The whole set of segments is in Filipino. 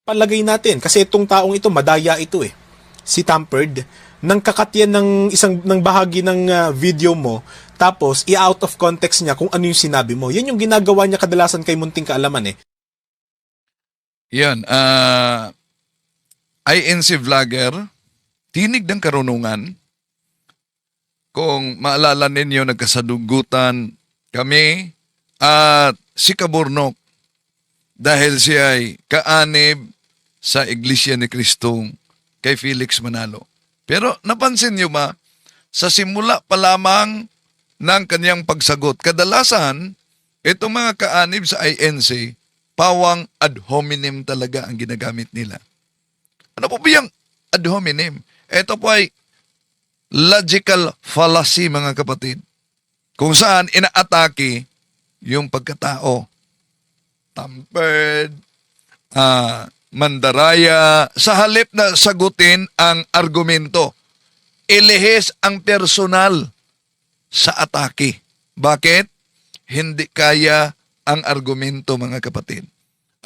palagay natin kasi itong taong ito madaya ito eh. Si Tampered nang kakatyan ng isang ng bahagi ng video mo tapos i-out of context niya kung ano yung sinabi mo. Yan yung ginagawa niya kadalasan kay munting kaalaman eh. Yan, INC vlogger, tinig ng karunungan. Kung maalala ninyo, nagkasadugutan kami at si Kaburnok dahil siya ay kaanib sa Iglesia ni Cristo kay Felix Manalo. Pero napansin niyo ba, sa simula pa lamang ng kanyang pagsagot, kadalasan, itong mga kaanib sa INC, pawang ad hominem talaga ang ginagamit nila. Ano po ba yung ad hominem? Ito po ay logical fallacy, mga kapatid. Kung saan inaatake yung pagkatao. Tampered, mandaraya, sa halip na sagutin ang argumento, ilihis ang personal sa atake. Bakit? Hindi kaya ang argumento, mga kapatid.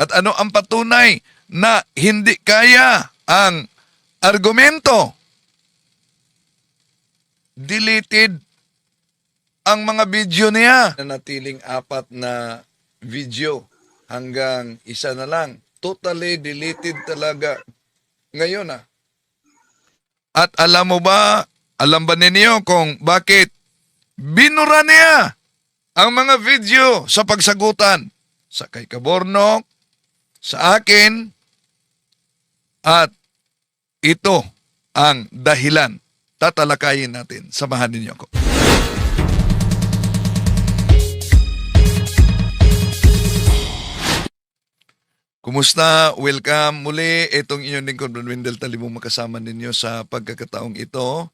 At ano ang patunay na hindi kaya ang argumento? Deleted ang mga video niya. Natiling 4 na video hanggang isa na lang. Totally deleted talaga ngayon . At alam ba ninyo kung bakit binura niya ang mga video sa pagsagutan sa kay Kaburnok, sa akin, at ito ang dahilan. Tatalakayin natin. Samahan ninyo ako. Kumusta? Welcome muli. Itong inyong lingkod, Wendell Talibong, makasama ninyo sa pagkakataong ito.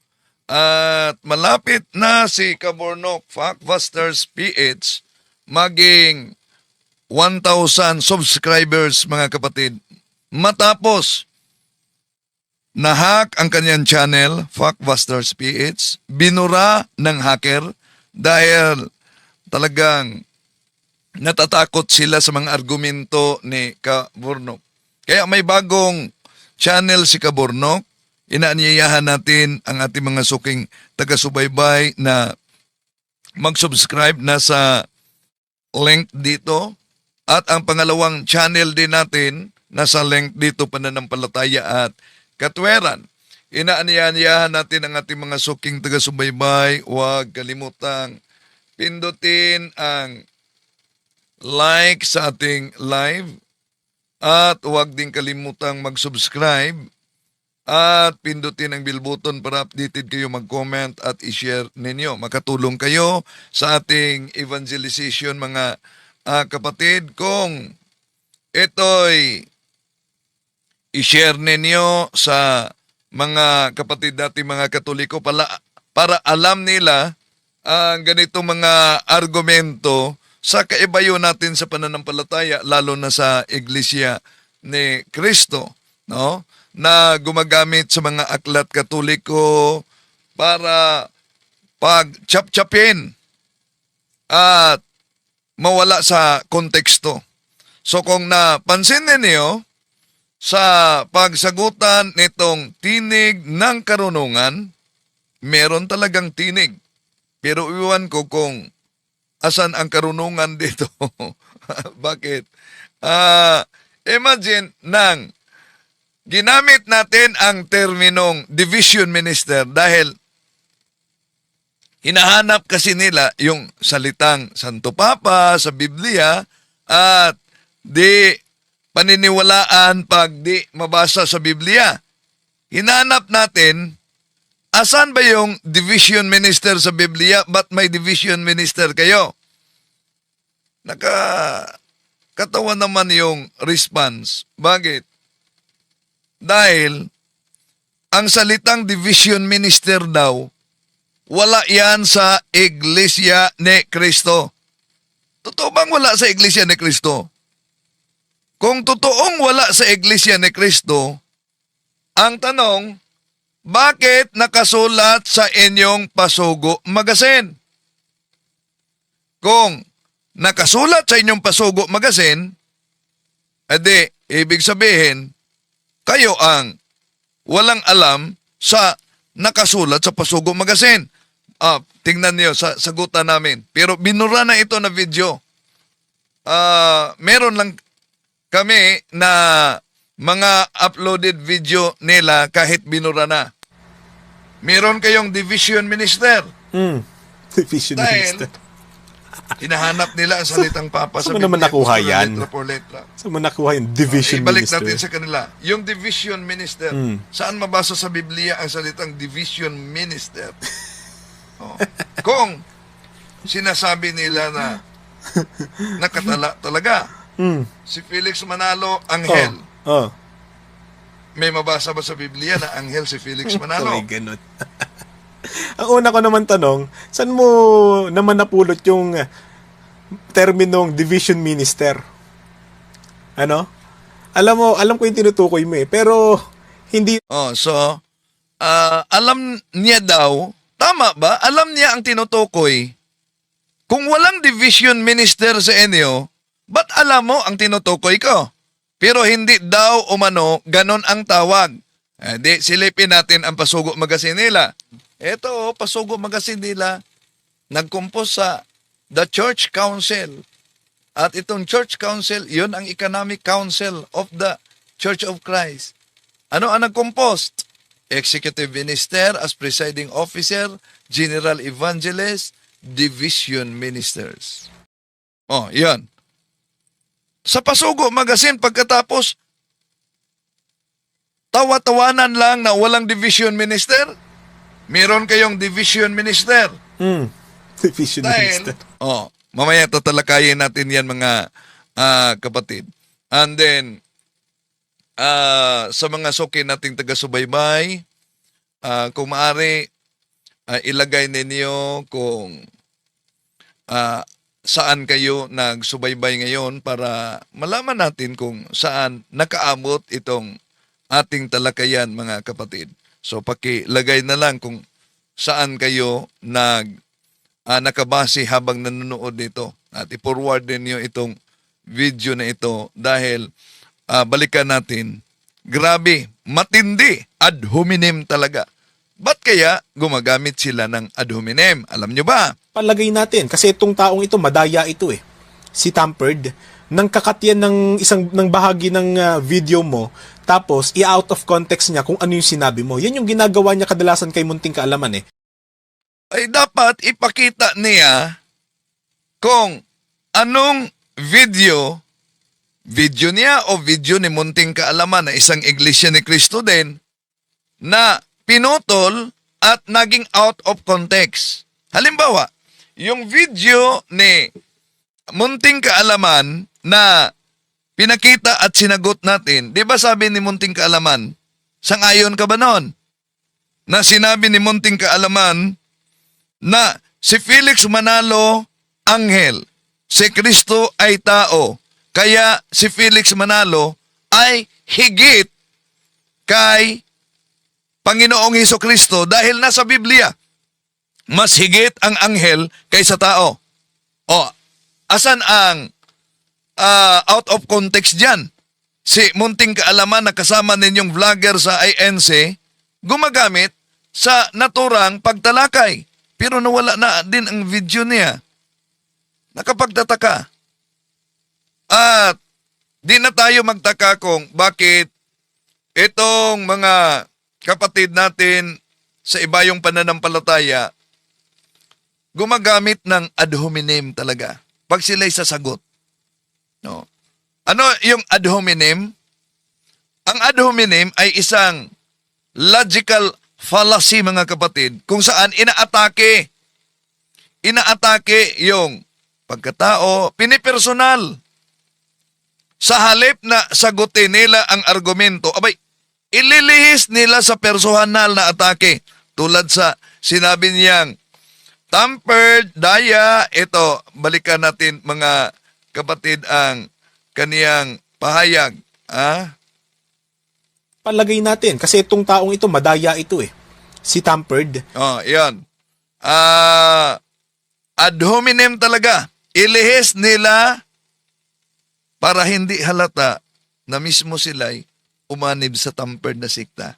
At malapit na si Kaburnok Factbusters PH maging 1,000 subscribers, mga kapatid. Matapos nahack ang kanyang channel, Factbusters PH, binura ng hacker dahil talagang natatakot sila sa mga argumento ni Kaburnok. Kaya may bagong channel si Kaburnok. Inaanyayahan natin ang ating mga suking taga-subaybay na mag-subscribe na sa link dito. At ang pangalawang channel din natin, nasa link dito, Pananampalataya at Katweran. Inaanyayahan natin ang ating mga suking taga-subaybay. Huwag kalimutang pindutin ang like sa ating live at huwag din kalimutang mag-subscribe at pindutin ang bell button para updated kayo, mag-comment at i-share ninyo. Makatulong kayo sa ating evangelization, mga kapatid. Kung ito'y i-share ninyo sa mga kapatid natin, mga Katoliko, para alam nila ang ganitong mga argumento sa kaibayo natin sa pananampalataya, lalo na sa Iglesia ni Cristo, no? Na gumagamit sa mga aklat Katoliko para pag-chap-chapin at mawala sa konteksto. So kung napansin ninyo, sa pagsagutan nitong tinig ng karunungan, meron talagang tinig. Pero iwan ko kung asan ang karunungan dito. Bakit? Imagine nang ginamit natin ang terminong division minister dahil hinahanap kasi nila yung salitang Santo Papa sa Biblia at di paniniwalaan pag di mabasa sa Biblia. Hinanap natin, asan ba yung division minister sa Biblia? Ba't may division minister kayo? Nakakatawa naman yung response. Bakit? Dahil ang salitang division minister daw, wala yan sa Iglesia ni Cristo. Totoo bang wala sa Iglesia ni Cristo? Kung totoong wala sa Iglesia ni Cristo, ang tanong, bakit nakasulat sa inyong Pasugo Magazine? Kung nakasulat sa inyong Pasugo Magazine, edi Ibig sabihin, kayo ang walang alam sa nakasulat sa Pasugo Magazine. Tingnan niyo sa sagutan namin. Pero binura na ito na video. Meron lang kami na mga uploaded video nila kahit binura na. Meron kayong division minister. Division Dahil minister. hinahanap nila ang salitang Papa sa saan mo naman Biblia, nakuha gusto na yan? letra por letra. Saan mo nakuha yung division Ibalik minister? natin sa kanila. Yung division minister. Saan mabasa sa Biblia ang salitang division minister? Kung sinasabi nila na nakatala talaga. Si Felix Manalo, anghel. May mabasa ba sa Biblia na anghel si Felix Manalo? May ganun. Ang una ko naman tanong, saan mo naman napulot yung terminong division minister? Ano? Alam ko yung tinutukoy mo pero hindi Alam niya daw, tama ba? Alam niya ang tinutukoy. Kung walang division minister sa inyo, ba't alam mo ang tinutukoy ko? Pero hindi daw umano, ganon ang tawag. Di silipin natin ang Pasugo Magazine nila. Ito, Pasugo Magazine nila, nag-compose sa The Church Council. At itong Church Council, yun ang Economic Council of the Church of Christ. Ano ang nag-compose? Executive Minister as Presiding Officer, General Evangelist, Division Ministers. Yan. Sa Pasugo Magazine, pagkatapos, tawa-tawanan lang na walang Division Minister. Meron kayong Division Minister. division minister. Mamaya tatalakayin natin yan mga kapatid. And then, sa mga suki nating taga-subaybay, kung maaari, ilagay ninyo kung saan kayo nagsubaybay ngayon para malaman natin kung saan nakaabot itong ating talakayan mga kapatid. So pakilagay na lang kung saan kayo nakabase habang nanonood nito. At i-forward ninyo itong video na ito dahil balikan natin. Grabe, matindi, ad hominem talaga. Ba't kaya gumagamit sila ng ad hominem? Alam nyo ba? Palagay natin, kasi itong taong ito, madaya ito Si Tampered, nang kakat yan ng bahagi ng video mo, tapos i-out of context niya kung ano yung sinabi mo. Yan yung ginagawa niya kadalasan kay Munting Kaalaman Ay dapat ipakita niya kung anong video niya o video ni Munting Kaalaman na isang Iglesia ni Cristo din na pinutol at naging out of context. Halimbawa, yung video ni Munting Kaalaman na pinakita at sinagot natin, di ba sabi ni Munting Kaalaman, sangayon ka ba nun? Na sinabi ni Munting Kaalaman na si Felix Manalo, anghel, si Kristo ay tao, kaya si Felix Manalo ay higit kay Panginoong Hesukristo dahil nasa Biblia, mas higit ang anghel kaysa tao. Asan ang out of context dyan? Si Munting Kaalaman na kasama ninyong vlogger sa INC, gumagamit sa naturang pagtalakay. Pero nawala na din ang video niya. Nakapagtataka. At di na tayo magtaka kung bakit itong mga kapatid natin sa ibayong pananampalataya gumagamit ng ad hominem talaga pag sila'y sasagot. No? Ano yung ad hominem? Ang ad hominem ay isang logical fallacy mga kapatid kung saan inaatake yung pagkatao, pinipersonal. Sa halip na sagutin nila ang argumento, ililihis nila sa personal na atake. Tulad sa sinabi niyang, Tampered, daya, ito, balikan natin mga kapatid ang kaniyang pahayag. Palagay natin, kasi itong taong ito, madaya ito Si Tampered. Yan. Ad hominem talaga. Ilihis nila para hindi halata na mismo sila'y umanib sa tampered na sikta.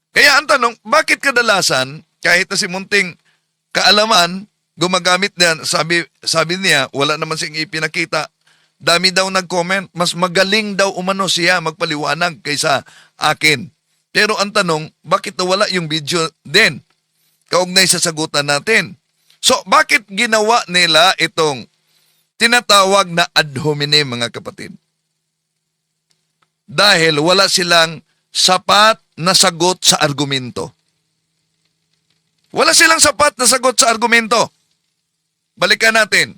Kaya ang tanong, bakit kadalasan, kahit na si munting kaalaman, gumagamit niya, sabi niya, wala naman siyang ipinakita, dami daw nag-comment, mas magaling daw umano siya magpaliwanag kaysa akin. Pero ang tanong, bakit nawala yung video din? Kaugnay sa sagutan natin. So, bakit ginawa nila itong tinatawag na ad hominem, mga kapatid? Dahil wala silang sapat na sagot sa argumento. Wala silang sapat na sagot sa argumento. Balikan natin.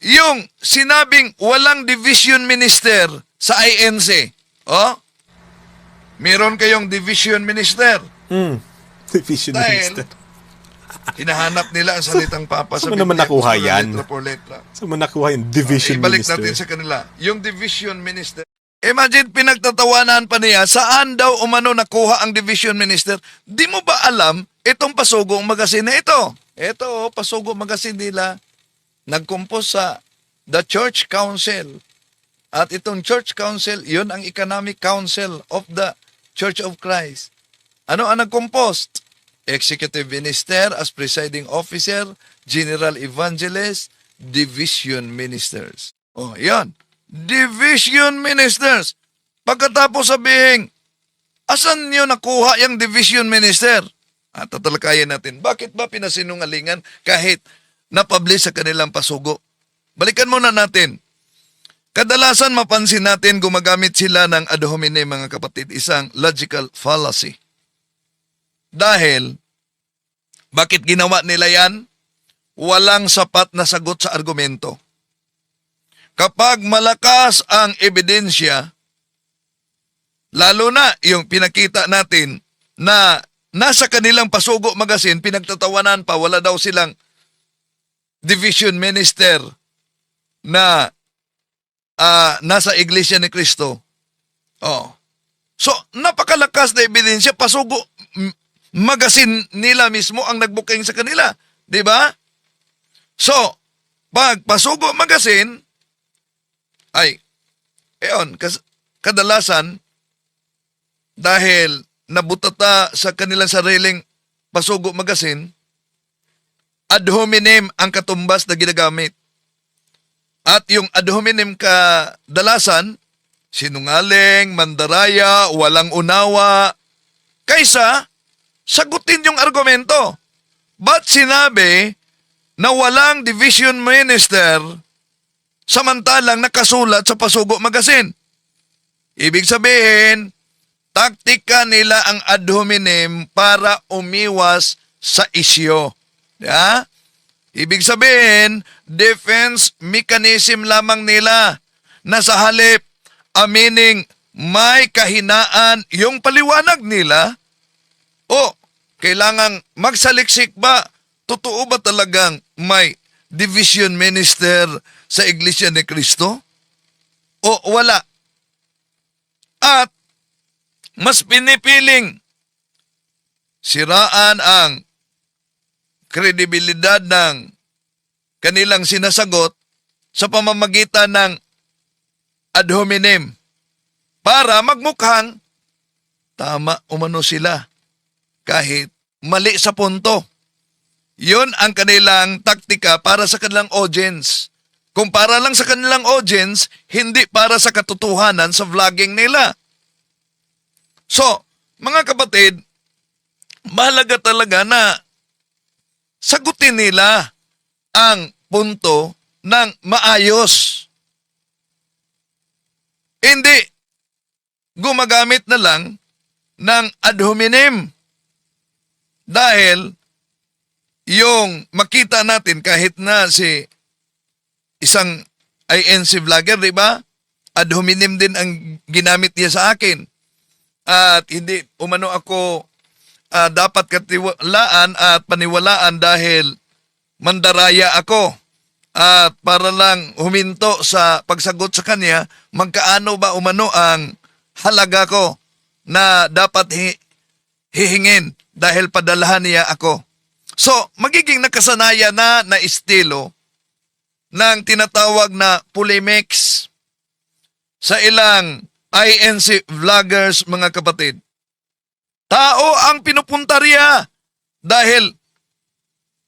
Yung sinabing walang division minister sa INC. Oh? Meron kayong division minister. Division Dahil minister. hinahanap nila ang salitang papa sa Saan mo naman Biblia, nakuha gusto na yan? letra por letra. Saan mo nakuha yung division Ibalik minister? natin sa kanila. Yung division minister. Imagine, pinagtatawanan pa niya, saan daw umano nakuha ang division minister? Di mo ba alam itong Pasugong Magazine na ito? Ito, Pasugong Magazine nila, nag-compose sa The Church Council. At itong Church Council, yun ang Economic Council of the Church of Christ. Ano ang nag-compose? Executive Minister as Presiding Officer, General Evangelist, Division Ministers. Oh, yan. Division Ministers. Pagkatapos sabihin, asan nyo nakuha yung Division Minister? At tatalakayan natin, bakit ba pinasinungalingan kahit na-publish sa kanilang pasugo? Balikan muna natin. Kadalasan mapansin natin gumagamit sila ng ad hominem, mga kapatid, isang logical fallacy. Dahil, bakit ginawa nila yan? Walang sapat na sagot sa argumento. Kapag malakas ang ebidensya, lalo na yung pinakita natin na nasa kanilang Pasugo Magazine, pinagtatawanan pa, wala daw silang division minister na nasa Iglesia ni Cristo. Oh. So, napakalakas na ebidensya, Pasugo Magazine nila mismo ang nagbuking sa kanila. Di ba? So, pag Pasugo Magazine, kadalasan, dahil nabutata sa kanilang sariling Pasugo Magazine, ad hominem ang katumbas na ginagamit. At yung ad hominem kadalasan, sinungaling, mandaraya, walang unawa, kaysa sagutin yung argumento. Ba't sinabi na walang division minister samantalang nakasulat sa Pasugo Magazine? Ibig sabihin, taktika nila ang ad hominem para umiwas sa isyo. Ya? Ibig sabihin, defense mechanism lamang nila na sa halip amining may kahinaan yung paliwanag nila o kailangang magsaliksik ba? Totoo ba talagang may division minister sa Iglesia ni Cristo? O wala? At mas pinipiling siraan ang kredibilidad ng kanilang sinasagot sa pamamagitan ng ad hominem para magmukhang tama umano sila kahit mali sa punto. Yun ang kanilang taktika para sa kanilang audience. Kung para lang sa kanilang audience, hindi para sa katotohanan sa vlogging nila. So, mga kapatid, mahalaga talaga na sagutin nila ang punto ng maayos. Hindi gumagamit na lang ng ad hominem. Dahil yung makita natin kahit na si isang INC vlogger, di ba? Ad hominem din ang ginamit niya sa akin. At hindi umano ako dapat katiwalaan at paniwalaan dahil mandaraya ako. At para lang huminto sa pagsagot sa kanya, magkaano ba umano ang halaga ko na dapat hihingin dahil padalahan niya ako. So, magiging nakasanayan na estilo ng tinatawag na polemics. sa ilang INC vloggers, mga kapatid. Tao ang pinupuntarya dahil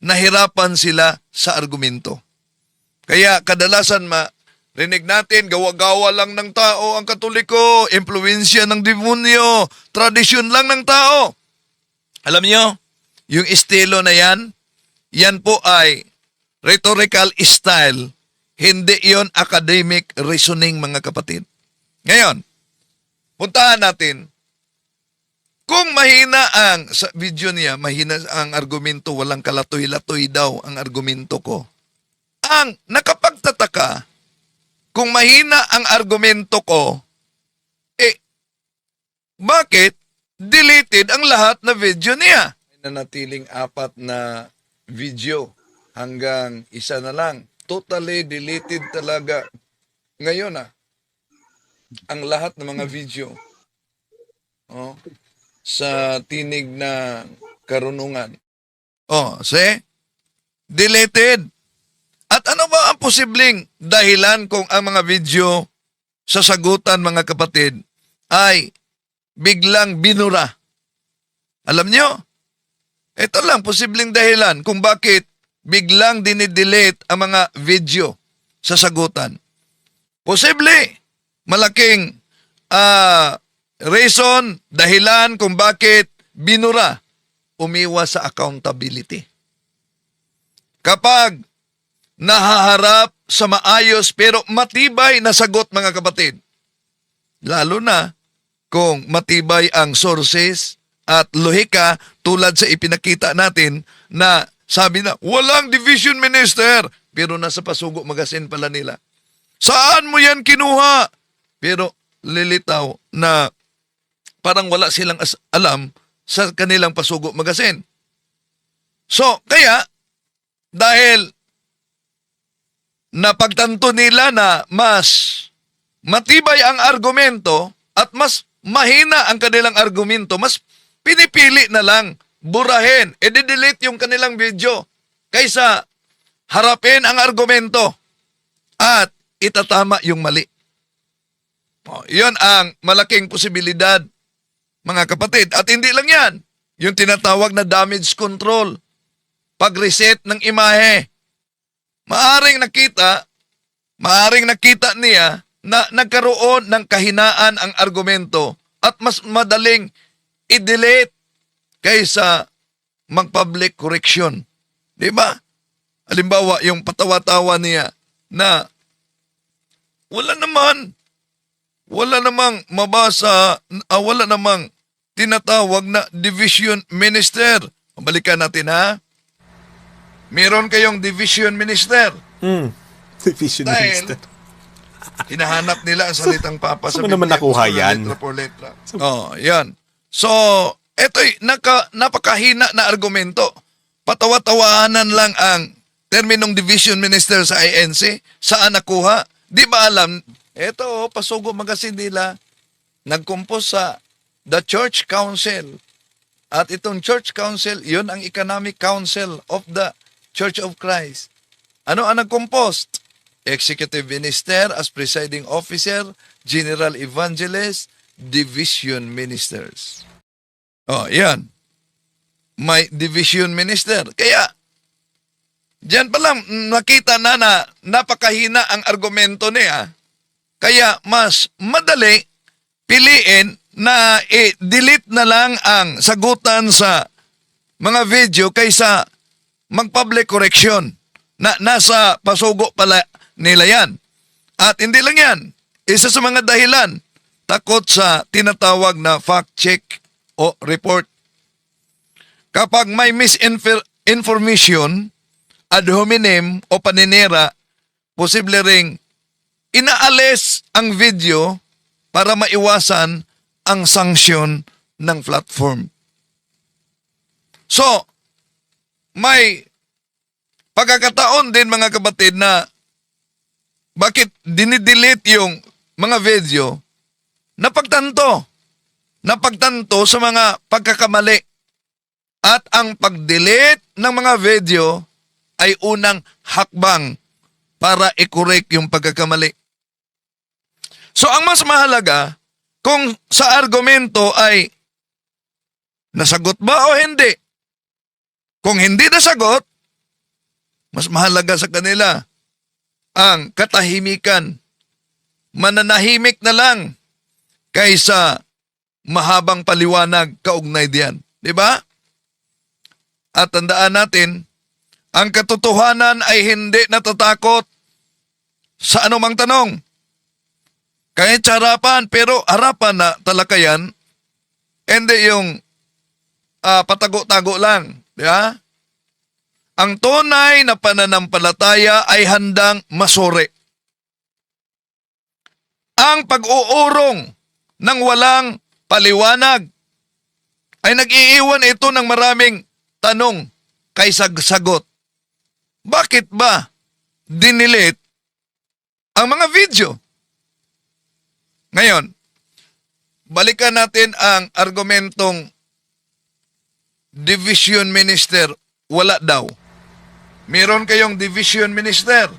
nahirapan sila sa argumento. Kaya kadalasan rinig natin, gawa-gawa lang ng tao ang Katoliko, impluensya ng demonyo, tradisyon lang ng tao. Alam nyo, yung estilo na yan po ay rhetorical style, hindi yon academic reasoning, mga kapatid. Ngayon, puntahan natin, kung mahina sa video niya, mahina ang argumento, walang kalatoy-latoy daw ang argumento ko. Ang nakapagtataka, kung mahina ang argumento ko, bakit deleted ang lahat na video niya? Nanatiling 4 na video hanggang 1 na lang. Totally deleted talaga. Ngayon ang lahat ng mga video sa tinig na karunungan. See? Deleted. At ano ba ang posibleng dahilan kung ang mga video sa sagutan, mga kapatid, ay biglang binura? Alam nyo? Ito lang, posibleng dahilan kung bakit biglang dinidelete ang mga video sa sagutan. Posible, malaking reason, dahilan kung bakit binura, umiwas sa accountability. Kapag nahaharap sa maayos pero matibay na sagot, mga kapatid, lalo na kung matibay ang sources at lohika tulad sa ipinakita natin na sabi na walang division minister pero nasa Pasugo Magazine pala nila. Saan mo yan kinuha? Pero lilitaw na parang wala silang alam sa kanilang Pasugo Magazine. So, kaya dahil napagtanto nila na mas matibay ang argumento at mas mahina ang kanilang argumento, mas pinipili na lang burahin, i-delete yung kanilang video kaysa harapin ang argumento at itatama yung mali. Yun ang malaking posibilidad, mga kapatid. At hindi lang yan, yung tinatawag na damage control, pag-reset ng imahe. Maaring nakita niya na nagkaroon ng kahinaan ang argumento at mas madaling i-delete kaysa mag-public correction. Diba? Halimbawa, yung patawa-tawa niya na wala namang mabasa, wala namang tinatawag na division minister. Balikan natin, ha? Meron kayong division minister. Division Dahil minister. hinahanap nila ang salitang Papa sa Saan mo naman nakuha yan? Letra por letra. Yan. So, eto'y napakahina na argumento. Patawa-tawanan lang ang terminong division minister sa INC. Saan nakuha? Di ba alam? Ito, Pasugo Magazine nila, nag-compose sa The Church Council. At itong Church Council, yun ang Economic Council of the Church of Christ. Ano ang nag-compose? Executive Minister as Presiding Officer, General Evangelist, Division Ministers. Yan. May Division Minister. Kaya, diyan pa lang nakita na napakahina ang argumento niya. Kaya mas madali piliin na i-delete na lang ang sagutan sa mga video kaysa mag-public correction na nasa Pasugo pala nila yan. At hindi lang yan. Isa sa mga dahilan, takot sa tinatawag na fact check o report. Kapag may misinformation, ad hominem o paninira, posible ring inaalis ang video para maiwasan ang sanksyon ng platform. So, may pagkakataon din, mga kapatid, na bakit dinidelete yung mga video, napagtanto sa mga pagkakamali. At ang pag-delete ng mga video ay unang hakbang para i-correct yung pagkakamali. So ang mas mahalaga, kung sa argumento ay nasagot ba o hindi. Kung hindi nasagot, mas mahalaga sa kanila ang katahimikan. Mananahimik na lang kaysa mahabang paliwanag kaugnay diyan. Di ba? At tandaan natin, ang katotohanan ay hindi natatakot sa anumang tanong. Kahit sa harapan, pero harapan na talakayan, hindi yung patago-tago lang. Di ba? Ang tunay na pananampalataya ay handang masuri. Ang pag-uurong ng walang paliwanag ay nag-iiwan ito ng maraming tanong kaysa sagot. Bakit ba dinilit ang mga video? Ngayon, balikan natin ang argumentong division minister, wala daw. Meron kayong division minister.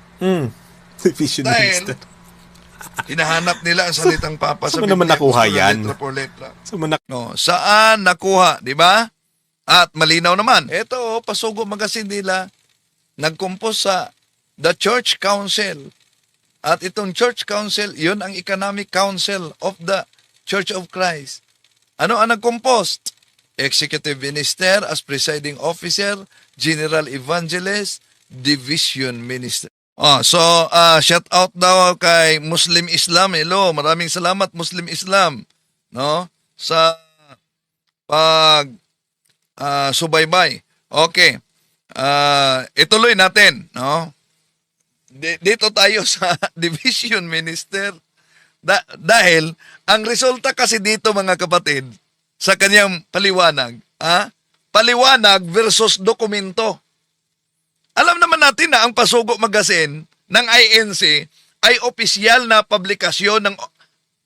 Division Dahil, minister. hinahanap nila ang salitang papa sa Saan mo naman Biblia, nakuha pura yan? letra por letra. So, manak- No, saan nakuha, di ba? At malinaw naman. Ito, Pasugo Magazine nila, nag-compose sa The Church Council. At itong Church Council, yun ang Economic Council of the Church of Christ. Ano ang nag-compose? Executive Minister as Presiding Officer, General Evangelist, Division Minister. Shout out daw kay Muslim Islam. Hello, maraming salamat Muslim Islam, no? Sa pag subaybay. Okay. Ituloy natin, no? Dito tayo sa Division Minister. Dahil ang resulta kasi dito, mga kapatid, sa kanyang paliwanag, paliwanag versus dokumento. Alam naman natin na ang Pasugo Magazine ng INC ay opisyal na publikasyon ng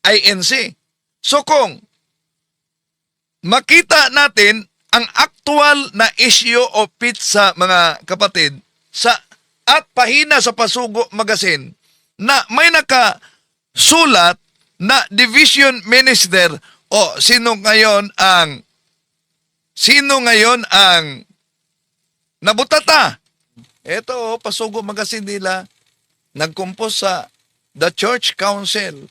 INC. So kung makita natin ang actual na issue o pitch sa mga kapatid at pahina sa Pasugo Magazine na may nakasulat na Division Minister o sino ngayon ang nabutata. Ito, Pasugo Magazine nila, nag-compose sa The Church Council.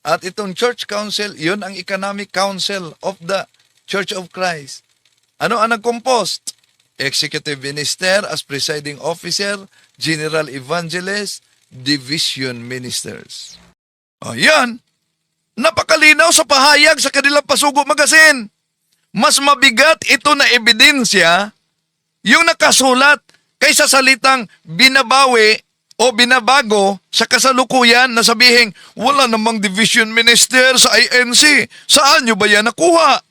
At itong Church Council, yun ang Economic Council of the Church of Christ. Ano ang nag-compose? Executive Minister as Presiding Officer, General Evangelist, Division Ministers. Yan. Napakalinaw sa pahayag sa kanilang Pasugo Magazine. Mas mabigat ito na ebidensya yung nakasulat kaysa salitang binabawi o binabago sa kasalukuyan na sabihing wala namang division minister sa INC. Saan nyo ba yan nakuha?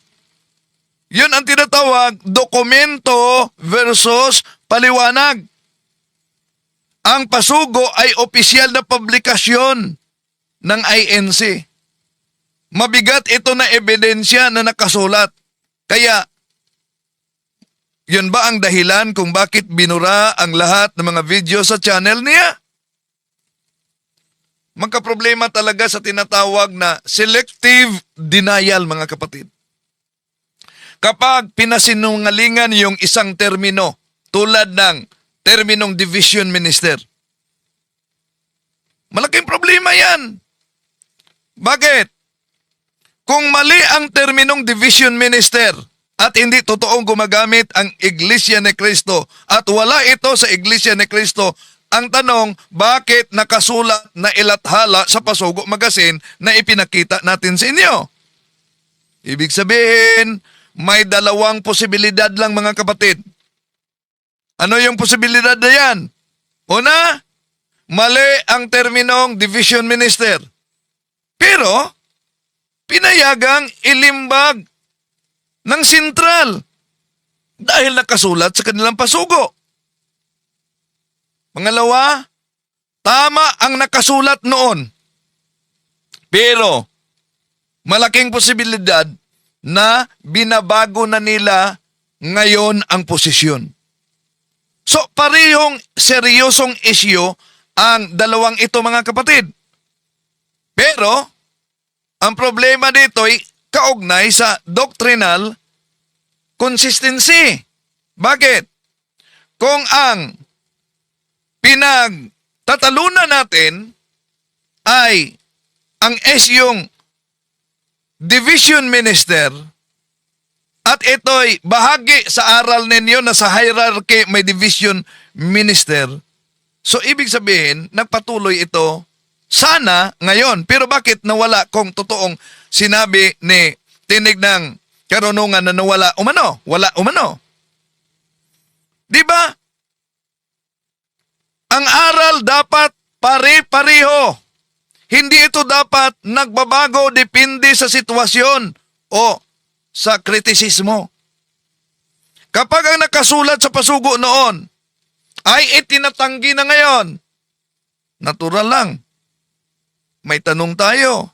Yun ang tinatawag dokumento versus paliwanag. Ang Pasugo ay opisyal na publikasyon ng INC. Mabigat ito na ebidensya na nakasulat. Kaya, yun ba ang dahilan kung bakit binura ang lahat ng mga video sa channel niya? Magkaproblema talaga sa tinatawag na selective denial, mga kapatid. Kapag pinasinungalingan yung isang termino, tulad ng terminong division minister, malaking problema yan. Bakit? Kung mali ang terminong division minister at hindi totoong gumagamit ang Iglesia ni Cristo at wala ito sa Iglesia ni Cristo, ang tanong, bakit nakasulat na ilathala sa Pasugo Magazine na ipinakita natin sa inyo? Ibig sabihin, may dalawang posibilidad lang, mga kapatid. Ano yung posibilidad na yan? Una, mali ang terminong division minister. Pero, pinayagang ilimbag ng sentral dahil nakasulat sa kanilang pasugo. Pangalawa, tama ang nakasulat noon. Pero, malaking posibilidad na binabago na nila ngayon ang posisyon. So, parehong seryosong issue ang dalawang ito, mga kapatid. Pero, Ang problema dito ay kaugnay sa doctrinal consistency. Bakit? Kung ang pinagtatalunan natin ay ang yung division minister at ito'y bahagi sa aral ninyo na sa hierarchy may division minister. So, ibig sabihin, nagpatuloy ito sana ngayon. Pero bakit nawala kung totoong sinabi ni tinig ng karunungan na nawala umano? Wala umano. Di ba? Ang aral dapat pare-pareho. Hindi ito dapat nagbabago depende sa sitwasyon o sa kritisismo. Kapag ang nakasulat sa pasugo noon ay itinatanggi na ngayon, natural lang. May tanong tayo.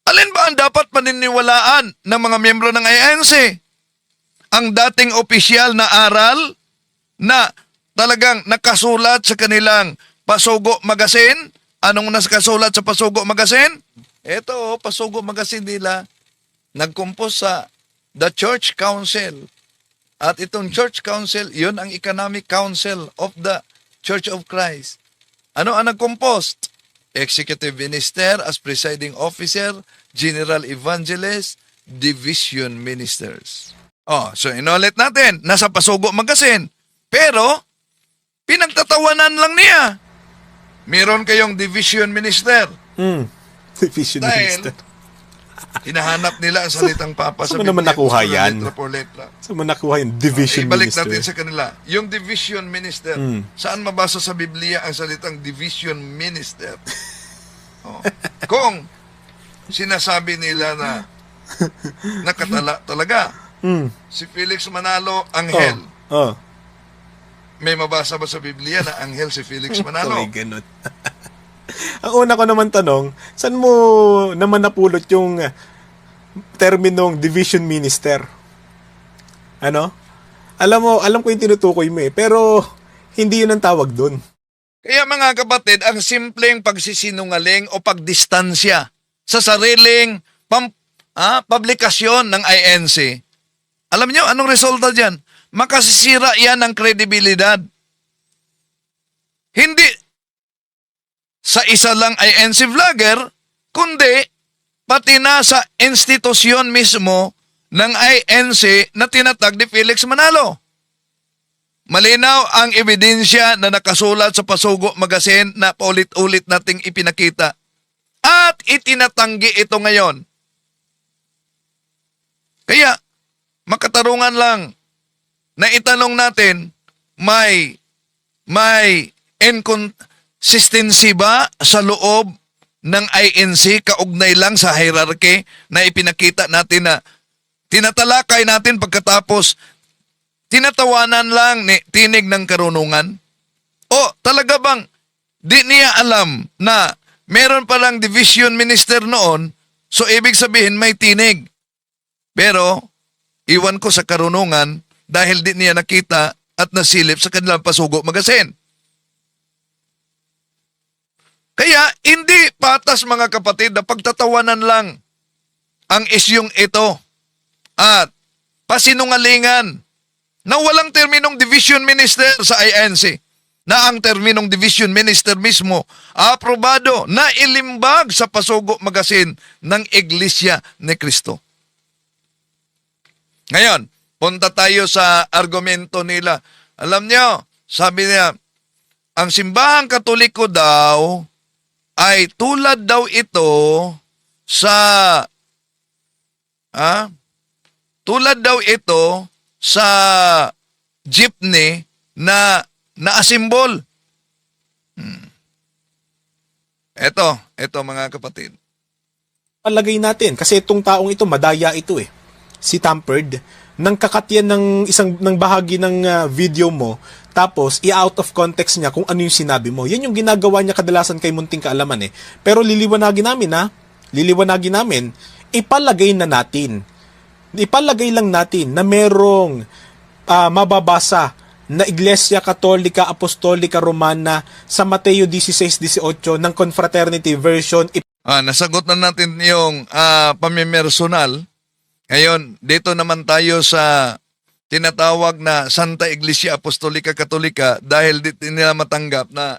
Alin ba ang dapat paniniwalaan ng mga miyembro ng INC? Ang dating opisyal na aral na talagang nakasulat sa kanilang Pasugo Magazine? Anong nakasulat sa Pasugo Magazine? Ito, Pasugo Magazine nila. Nag-compose sa The Church Council. At itong Church Council, yun ang Economic Council of the Church of Christ. Ano ang nag-compose? Executive Minister as Presiding Officer, General Evangelist, Division Ministers. So inulit natin, nasa Pasugo Magazine. Pero, pinagtatawanan lang niya. Meron kayong Division Minister. Division Dahil, minister. hinahanap nila ang salitang Papa sa saan mo naman Biblia, nakuha kung yan? letra por letra. Saan mo nakuha yung division Ibalik minister? natin sa kanila. Yung Division Minister, saan mabasa sa Biblia ang salitang Division Minister? Kung sinasabi nila na nakatala talaga, si Felix Manalo, anghel. May mabasa ba sa Biblia na anghel si Felix Manalo? May ganun. Ang una ko naman tanong, saan mo naman napulot yung terminong division minister? Ano? Alam ko yung tinutukoy mo pero hindi yun ang tawag doon. Kaya mga kapatid, ang simpleng pagsisinungaling o pagdistansya sa sariling publikasyon ng INC, alam niyo anong resulta dyan? Makasisira yan ng kredibilidad. Hindi sa isa lang INC vlogger, kundi pati na sa institusyon mismo ng INC na tinatag ni Felix Manalo. Malinaw ang ebidensya na nakasulat sa Pasugo Magazine na paulit-ulit nating ipinakita. At itinatanggi ito ngayon. Kaya, makatarungan lang na itanong natin, may inconsistency ba sa loob ng INC kaugnay lang sa hierarchy na ipinakita natin na tinatalakay natin pagkatapos tinatawanan lang ni tinig ng karunungan? O talaga bang di niya alam na meron palang division minister noon, so ibig sabihin may tinig. Pero iwan ko sa karunungan dahil di niya nakita at nasilip sa kanilang Pasugo Magazine. Kaya hindi patas mga kapatid na pagtatawanan lang ang isyong ito at pasinungalingan na walang terminong division minister sa INC, na ang terminong division minister mismo aprobado na ilimbag sa Pasugo Magazine ng Iglesia ni Cristo. Ngayon, punta tayo sa argumento nila. Alam nyo, sabi niya, ang simbahang Katoliko daw ay tulad daw ito sa jeepney na naasimbol. Ito mga kapatid. Palagay natin, kasi itong taong ito, madaya ito si Tampered, nang kakatyan ng bahagi ng video mo, tapos i-out of context niya kung ano yung sinabi mo. Yan yung ginagawa niya kadalasan kay Munting Kaalaman Pero liliwanagin namin, ipalagay lang natin na merong mababasa na Iglesia Katolika Apostolika Romana sa Mateo 16:18 ng Confraternity Version Nasagot na natin yung pamimersonal. Ngayon, dito naman tayo sa tinatawag na Santa Iglesia Apostolica Katolika dahil di nila matanggap na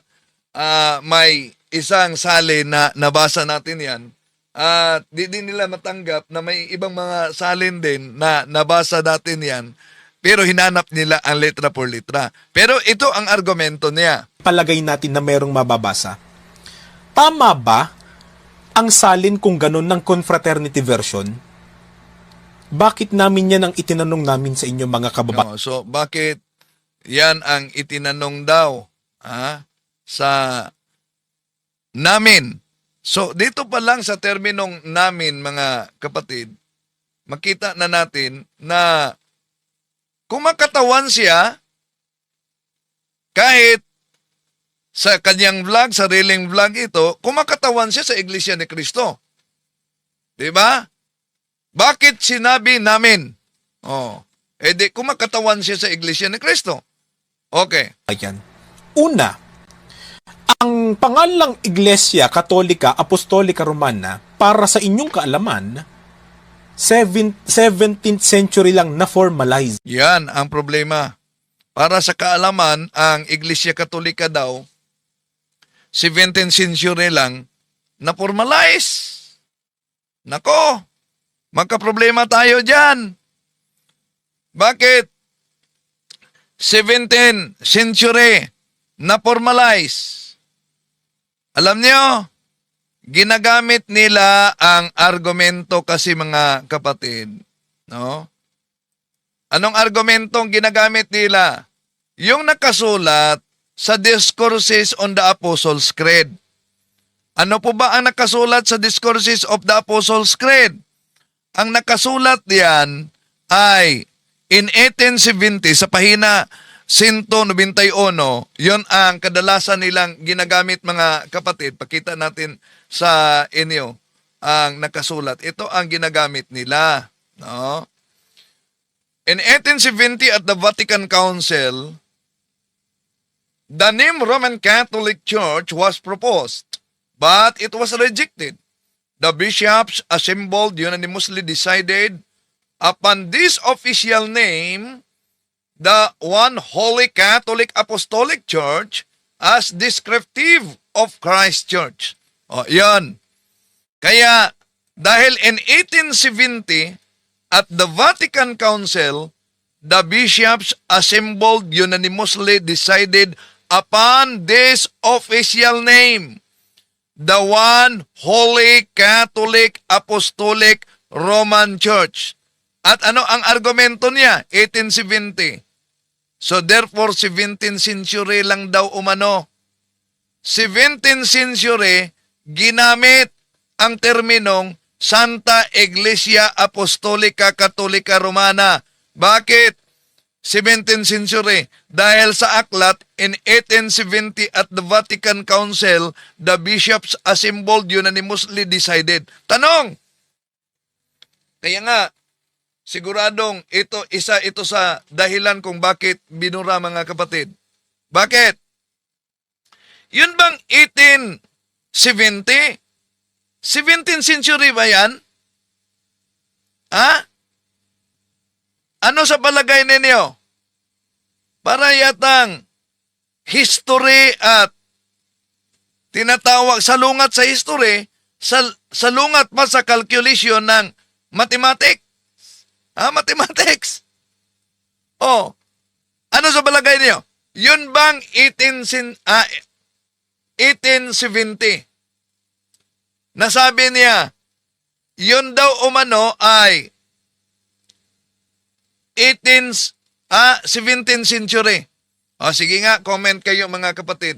may isang salin na nabasa natin yan. At di din nila matanggap na may ibang mga salin din na nabasa natin yan. Pero hinanap nila ang letra por letra. Pero ito ang argumento niya. Palagay natin na merong mababasa. Tama ba ang salin kung ganun ng confraternity version? Bakit namin yan ang itinanong namin sa inyo mga kababayan? No, so bakit yan ang itinanong daw sa namin? So dito pa lang sa terminong namin mga kapatid, makita na natin na kumakatawan siya kahit sa kanyang vlog, sariling vlog ito, kumakatawan siya sa Iglesia ni Cristo. 'Di ba? Bakit sinabi namin? Di kumakatawan siya sa Iglesia ni Cristo. Okay. Ayan. Una, ang pangalang Iglesia Katolika Apostolika Romana, para sa inyong kaalaman, 17th century lang na-formalize. Yan ang problema. Para sa kaalaman, ang Iglesia Katolika daw, 17th century lang na-formalize. Nako, magka-problema tayo dyan. Bakit? 17th century na-formalize. Alam niyo, ginagamit nila ang argumento kasi mga kapatid. No? Anong argumento ang ginagamit nila? Yung nakasulat sa Discourses on the Apostles' Creed. Ano po ba ang nakasulat sa Discourses of the Apostles' Creed? Ang nakasulat diyan ay in 1870 sa pahina 191, yon ang kadalasan nilang ginagamit mga kapatid. Pakita natin sa inyo ang nakasulat. Ito ang ginagamit nila. No? In 1870 at the Vatican Council, the name Roman Catholic Church was proposed, but it was rejected. The bishops assembled unanimously decided upon this official name, the One Holy Catholic Apostolic Church, as descriptive of Christ Church. Yan. Kaya, dahil in 1870, at the Vatican Council, the bishops assembled unanimously decided upon this official name, the One Holy Catholic Apostolic Roman Church. At ano ang argumento niya? 1870. So therefore, 17th century lang daw umano. 17th century, ginamit ang terminong Santa Iglesia Apostolica Katolika Romana. Bakit 17th century? Dahil sa aklat in 1870 at the Vatican Council, the bishops assembled unanimously decided. Tanong! Kaya nga, siguradong isa ito sa dahilan kung bakit binura mga kapatid. Bakit? Yun bang 1870? 17th century ba yan? Ano sa palagay ninyo? Para yatang history at tinatawag salungat sa history, salungat pa sa calculation ng mathematics. Mathematics. Ano sa palagay niyo? Yun bang 1870? Nasabi niya, yun daw umano ay 17th century. Sige nga, comment kayo mga kapatid.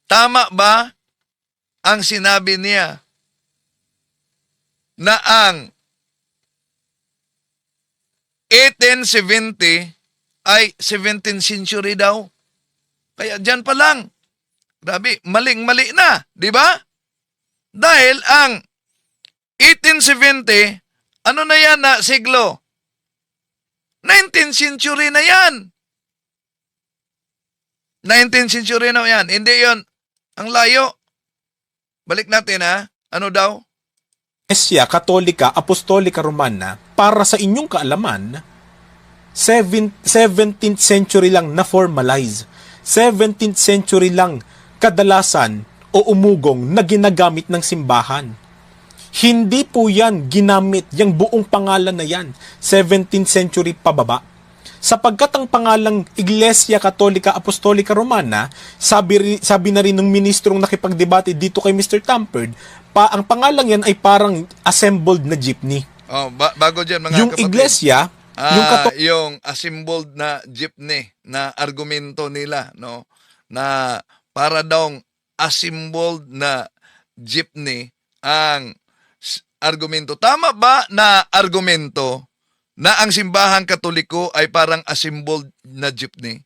Tama ba ang sinabi niya na ang 1870 ay 17th century daw? Kaya dyan pa lang. Grabe, maling-mali na, di ba? Dahil ang 1870, ano na yan na siglo? 19th century na yan. 19th century na yan. Hindi yon ang layo. Balik natin ha. Ano daw? Iglesia Katolika Apostolika Romana, para sa inyong kaalaman, 17th century lang na-formalize. 17th century lang kadalasan o umugong na ginagamit ng simbahan. Hindi po yan ginamit, yung buong pangalan na yan, 17th century pababa. Sapagkat ang pangalang Iglesia Katolika Apostolika Romana, sabi na rin ng ministrong nakipagdebate dito kay Mr. Tamperd, ang pangalang yan ay parang assembled na jeepney. Oh, bago dyan mga Yung kapatid. iglesia, Yung assembled na jeepney na argumento nila, no? Na para daw assembled na jeepney ang argumento. Tama ba na argumento na ang simbahang Katoliko ay parang assembled na jeepney?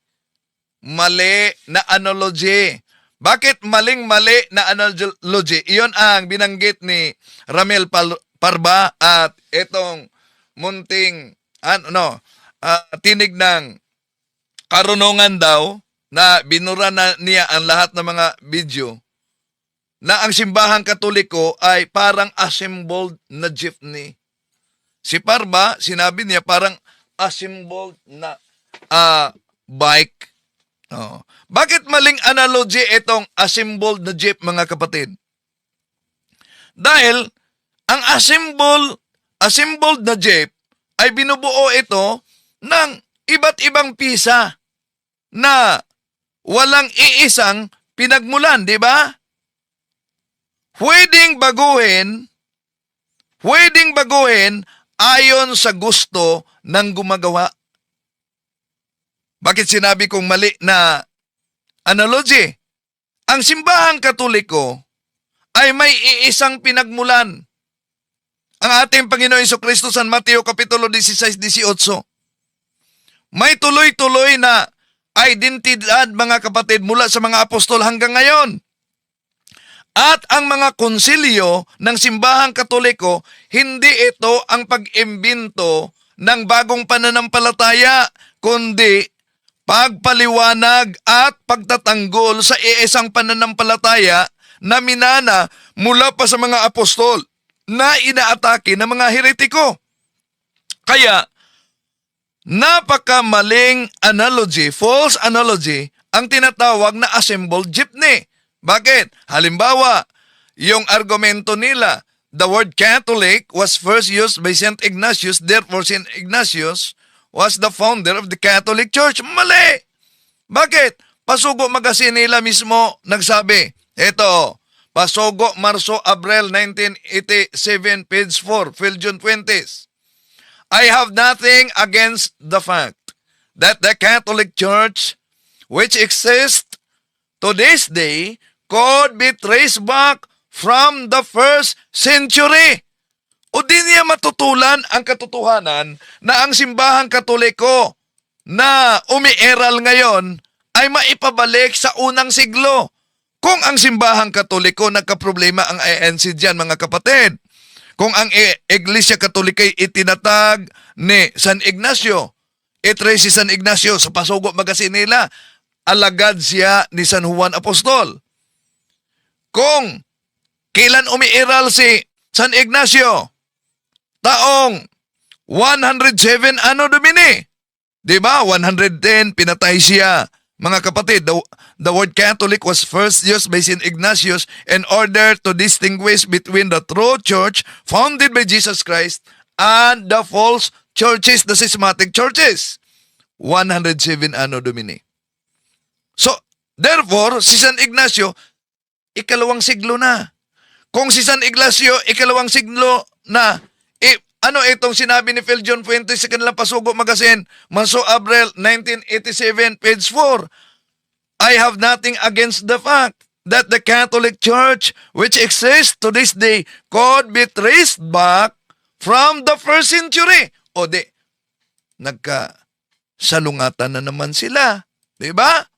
Mali na analogy. Bakit maling-mali na analogy? Iyon ang binanggit ni Ramel Parba at itong munting tinig ng karunungan daw na binura na niya ang lahat ng mga video na ang simbahang Katoliko ay parang assembled na jeepney. Si Parba, sinabi niya parang assembled na bike. Oh. Bakit maling analogy itong assembled na jeep, mga kapatid? Dahil ang assembled na jeep ay binubuo ito ng iba't ibang pisa na walang iisang pinagmulan, di ba? Pwedeng baguhin ayon sa gusto ng gumagawa. Bakit sinabi kong mali na analogy? Ang simbahang Katoliko ay may iisang pinagmulan. Ang ating Panginoon Jesucristo San Mateo Kapitulo 16-18. May tuloy-tuloy na identidad, mga kapatid, mula sa mga apostol hanggang ngayon. At ang mga konsilyo ng simbahang Katoliko, hindi ito ang pag-imbento ng bagong pananampalataya, kundi pagpaliwanag at pagtatanggol sa iisang pananampalataya na minana mula pa sa mga apostol na inaatake ng mga heretiko. Kaya, napakamaling analogy, false analogy, ang tinatawag na assembled jeepney. Bakit? Halimbawa, yung argumento nila, the word Catholic was first used by St. Ignatius, therefore St. Ignatius was the founder of the Catholic Church. Mali! Bakit? Pasugo Magazine nila mismo nagsabi, eto, Pasugo, Marso, Abril 1987, page 4, Philjon Fuentes. I have nothing against the fact that the Catholic Church, which exists to this day, could be traced back from the first century. O di niya matutulan ang katotohanan na ang simbahang Katoliko na umiiral ngayon ay maipabalik sa unang siglo. Kung ang simbahang Katoliko nagkaproblema ang ANC diyan, mga kapatid, kung ang Iglesia Katolika ay itinatag ni San Ignacio, itrace si San Ignacio sa Pasugo Magazine nila, alagad siya ni San Juan Apostol. Kung kailan umiiral si San Ignacio, taong 107 Anno Domini, diba? 110 pinatay siya. Mga kapatid, the word Catholic was first used by St. Ignatius in order to distinguish between the true church founded by Jesus Christ and the false churches, the schismatic churches. 107 Anno Domini. So, therefore, si San Ignacio, ikalawang siglo na. Kung si San Ignacio, ikalawang siglo na, ano itong sinabi ni Philjon Fuentes sa kanilang Pasugo Magazine, Marso, Abril 1987, page 4. I have nothing against the fact that the Catholic Church, which exists to this day, could be traced back from the first century. O di, nagkasalungatan na naman sila. Diba?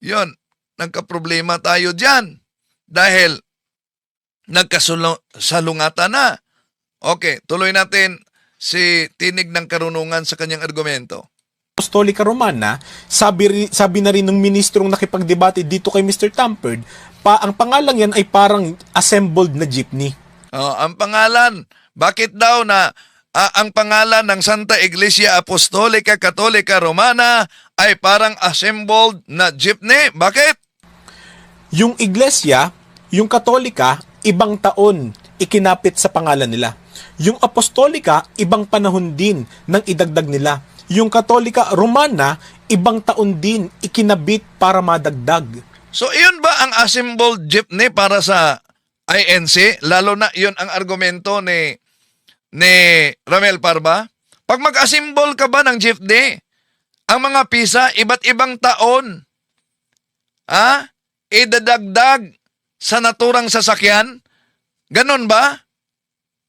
Yun, nagka-problema tayo dyan. Dahil nagkasalungatan na. Okay, tuloy natin si Tinig ng Karunungan sa kanyang argumento. Apostolika Romana, sabi na rin ng ministrong nakipagdebate dito kay Mr. Tamperd, ang pangalan yan ay parang assembled na jeepney. Oh, ang pangalan, bakit daw na ang pangalan ng Santa Iglesia Apostolica Katolika Romana ay parang assembled na jeepney? Bakit? Yung iglesia, yung katolika, ibang taon ikinapit sa pangalan nila. Yung apostolika, ibang panahon din nang idagdag nila. Yung katolika romana, ibang taon din ikinabit para madagdag. So, iyon ba ang assembled jeepney para sa INC? Lalo na iyon ang argumento ni Ramel Parba. Pag mag-assemble ka ba ng jeepney, ang mga pisa, iba't ibang taon, idadagdag sa naturang sasakyan? Ganon ba?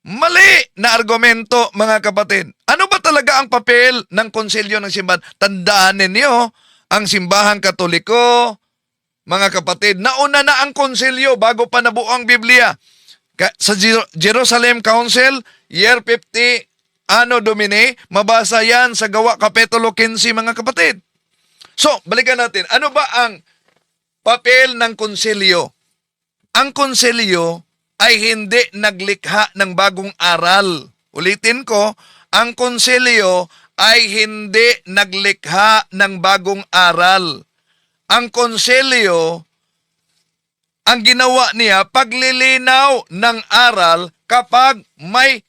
Mali na argumento, mga kapatid. Ano ba talaga ang papel ng konsilyo ng simbahan? Tandaan ninyo, ang simbahang katoliko, mga kapatid, nauna na ang konsilyo bago pa nabuo ang Biblia. Sa Jerusalem Council, year 50, Anno Domini, mabasa yan sa Gawa Kapitulo 15, mga kapatid. So, balikan natin. Ano ba ang papel ng konsilyo? Ang konsilyo ay hindi naglikha ng bagong aral. Ulitin ko, ang konsilyo ay hindi naglikha ng bagong aral. Ang konsilyo, ang ginawa niya, paglilinaw ng aral kapag may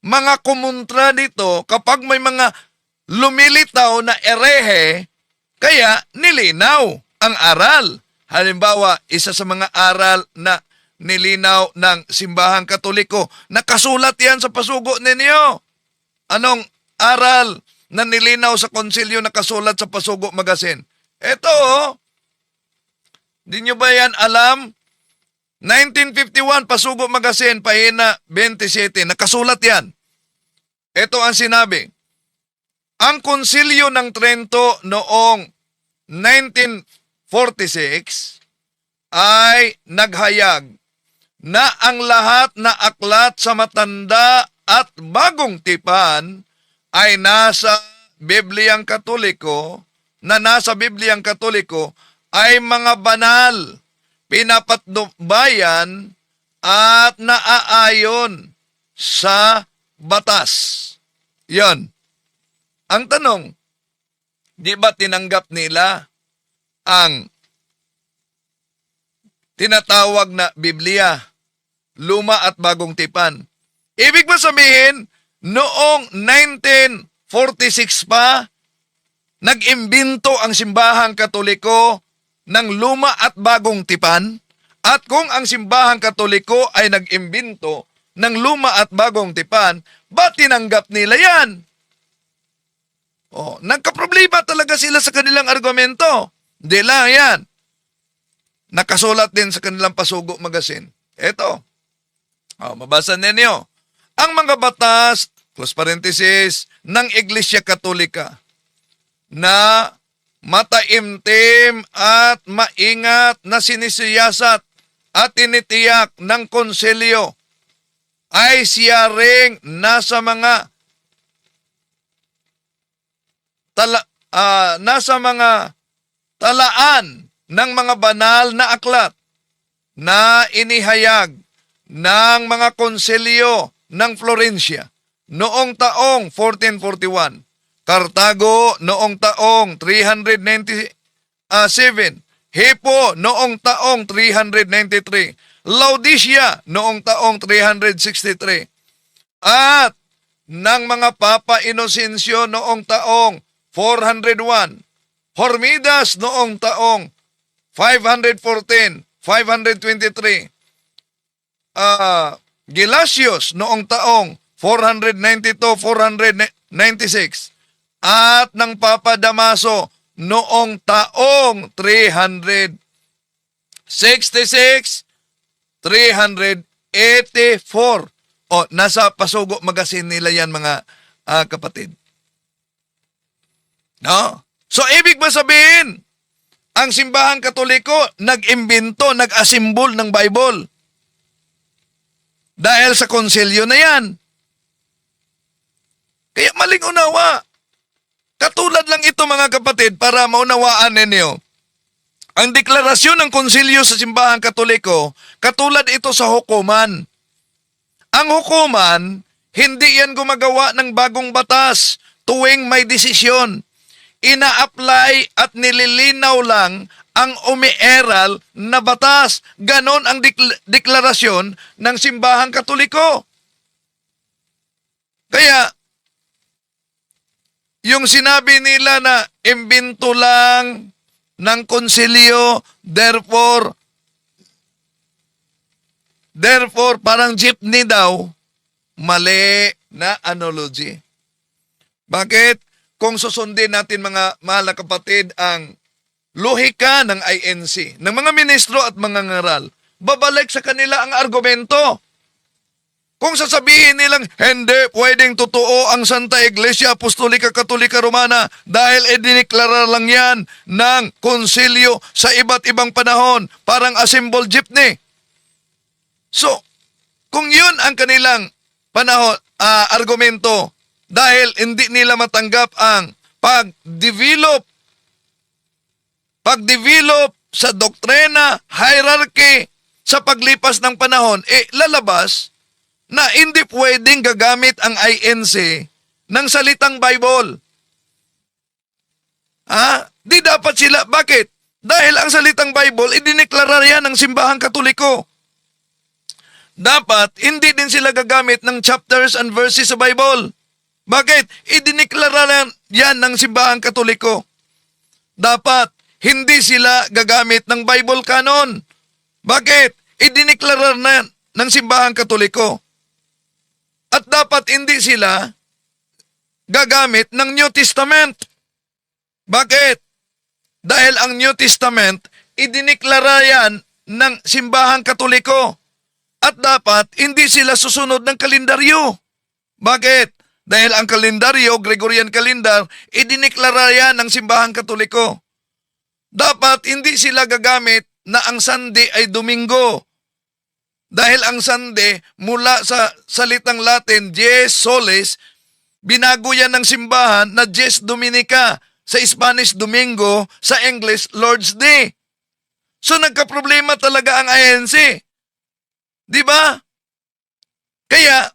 mga kumontra dito, kapag may mga lumilitaw na erehe, kaya nilinaw ang aral. Halimbawa, isa sa mga aral na nilinaw ng simbahang katoliko, nakasulat yan sa pasugo ninyo. Anong aral na nilinaw sa konsilyo nakasulat sa pasugo magazine? Ito, di nyo ba yan alam? 1951, Pasugo Magazine, pahina 27, nakasulat yan. Ito ang sinabi. Ang konsilyo ng Trento noong 1946 ay naghayag na ang lahat na aklat sa matanda at bagong tipan ay nasa Bibliang Katoliko, ay mga banal, pinapatnubayan at naaayon sa batas. Yan. Ang tanong, di ba tinanggap nila ang tinatawag na Biblia, luma at bagong tipan? Ibig ba sabihin, noong 1946 pa, nag-imbento ang simbahang katoliko ng luma at bagong tipan? At kung ang simbahang katoliko ay nag-imbento ng luma at bagong tipan, ba tinanggap nila yan? Nagkaproblema talaga sila sa kanilang argumento. Hindi lang yan. Nakasulat din sa kanilang Pasugo Magazine. Ito. Mabasa ninyo. Ang mga batas, close parenthesis, ng Iglesia Katolika na mataimtim at maingat na sinisiyasat at tinitiyak ng konsilyo ay siya ring nasa mga talaan ng mga banal na aklat na inihayag ng mga konsilyo ng Florencia noong taong 1441, Cartago noong taong 397, Hippo noong taong 393, Laodicea noong taong 363, at ng mga Papa Inocencio noong taong 401, Hormidas noong taong 514, 523, Gelasius noong taong 492, 496, at ng Papa Damaso noong taong 366, 384. Nasa Pasugo Magazine nila yan, mga kapatid. No? So, ibig ba sabihin, ang simbahang katoliko nag-imbento, nag-asimbol ng Bible dahil sa konsilyo na yan? Kaya maling unawa. Katulad lang ito, mga kapatid, para maunawaan ninyo Ang deklarasyon ng konsilyo sa simbahang katoliko, katulad ito sa hukuman. Ang hukuman, hindi yan gumagawa ng bagong batas tuwing may desisyon. Ina-apply at nililinaw lang ang umiiral na batas. Ganon ang deklarasyon ng simbahang katoliko. Kaya, yung sinabi nila na imbento lang ng konsilyo, therefore, parang jeepney daw, mali na analogy. Bakit? Kung susundin natin mga mahal na kapatid ang lohika ng INC, ng mga ministro at mga ngaral, babalik sa kanila ang argumento. Kung sasabihin nilang, hindi pwedeng totoo ang Santa Iglesia Apostolika Katolika Romana dahil idiniklara lang yan ng konsilyo sa iba't ibang panahon, parang a symbol jeepney. So, kung yun ang kanilang argumento, dahil hindi nila matanggap ang pag-develop sa doktrina, hierarchy, sa paglipas ng panahon, lalabas na hindi pwedeng gagamit ang INC ng salitang Bible. Di dapat sila. Bakit? Dahil ang salitang Bible, idineklara yan ng simbahang katoliko. Dapat, hindi din sila gagamit ng chapters and verses sa Bible. Bakit? Idineklara yan ng simbahang katoliko. Dapat, hindi sila gagamit ng Bible canon. Bakit? Idineklara na ng simbahang katoliko. At dapat hindi sila gagamit ng New Testament. Bakit? Dahil ang New Testament, idineklara yan ng simbahang katoliko. At dapat hindi sila susunod ng kalendaryo. Bakit? Dahil ang kalendaryo, Gregorian calendar, idineklara yan ng simbahang katoliko. Dapat hindi sila gagamit na ang Sunday ay Domingo. Dahil ang Sunday, mula sa salitang Latin, dies solis, binago yan ng simbahan na dies dominica. Sa Spanish, Domingo. Sa English, Lord's Day. So nagkaproblema talaga ang INC. Di ba? Kaya,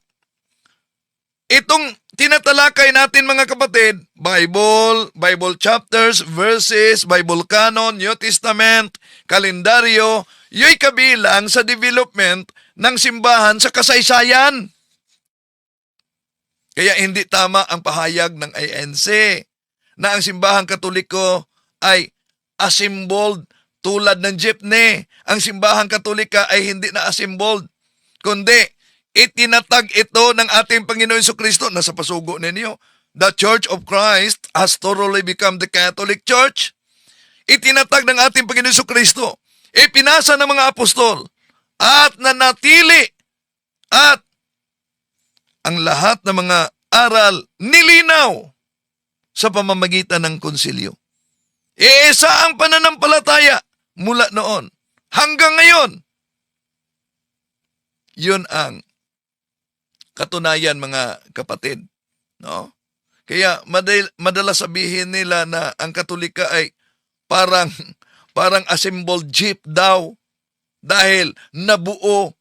itong tinatalakay natin mga kapatid, Bible chapters, verses, Bible canon, New Testament, kalendaryo, yo'y kabilang sa development ng simbahan sa kasaysayan. Kaya hindi tama ang pahayag ng INC na ang simbahang katoliko ay assembled tulad ng jeepney. Ang simbahang katolika ay hindi na assembled, kundi itinatag ito ng ating Panginoon Jesucristo. Nasa pasugo ninyo, the Church of Christ has thoroughly become the Catholic Church. Itinatag ng ating Panginoon Jesucristo, ipinasa ng mga apostol, at nanatili, at ang lahat ng mga aral nilinaw sa pamamagitan ng konsilyo. Iisa ang pananampalataya mula noon hanggang ngayon. Yun ang katunayan mga kapatid. No? Kaya madalas sabihin nila na ang Katolika ay parang assembled jeep daw dahil nabuo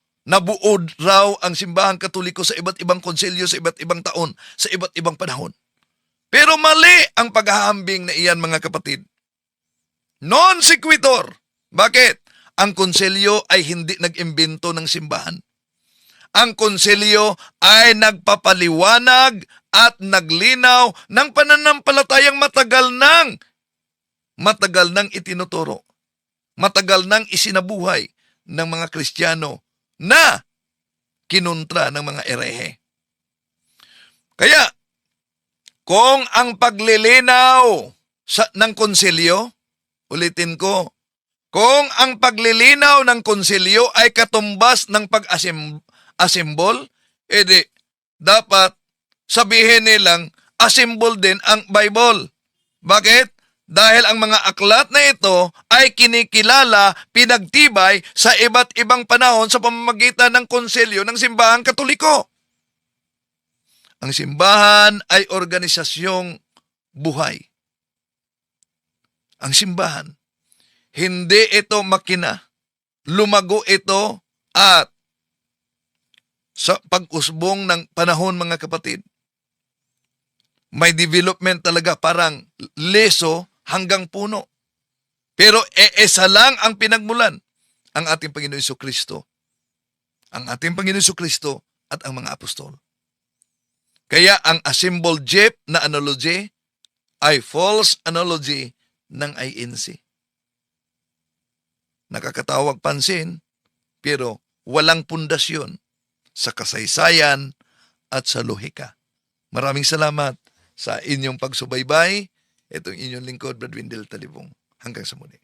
raw ang simbahang katoliko sa iba't ibang konsilyo, sa iba't ibang taon, sa iba't ibang panahon. Pero mali ang paghahambing na iyan mga kapatid. Non sequitur. Bakit? Ang konsilyo ay hindi nag-imbento ng simbahan. Ang konsilyo ay nagpapaliwanag at naglinaw ng pananampalatayang matagal nang itinuturo. Matagal nang isinabuhay ng mga Kristiyano na kinontra ng mga erehe. Kaya, kung ang paglilinaw ng konsilyo, ulitin ko, kung ang paglilinaw ng konsilyo ay katumbas ng pag-assemble, edi dapat sabihin nilang assemble din ang Bible. Bakit? Dahil ang mga aklat na ito ay kinikilala, pinagtibay sa iba't ibang panahon sa pamamagitan ng konsilyo ng simbahang katoliko. Ang simbahan ay organisasyong buhay. Ang simbahan, Hindi ito makina. Lumago ito at sa pag-usbong ng panahon, mga kapatid, may development talaga, parang leso hanggang puno. Pero isa lang ang pinagmulan, ang ating Panginoon Jesucristo. Ang ating Panginoon Jesucristo at ang mga apostol. Kaya ang assembled jeep na analogy ay false analogy ng INC. Nakakatawag pansin, pero walang pundasyon sa kasaysayan at sa lohika. Maraming salamat sa inyong pagsubaybay. Itong inyong lingkod, Brad Windel Talibong. Hanggang sa muli.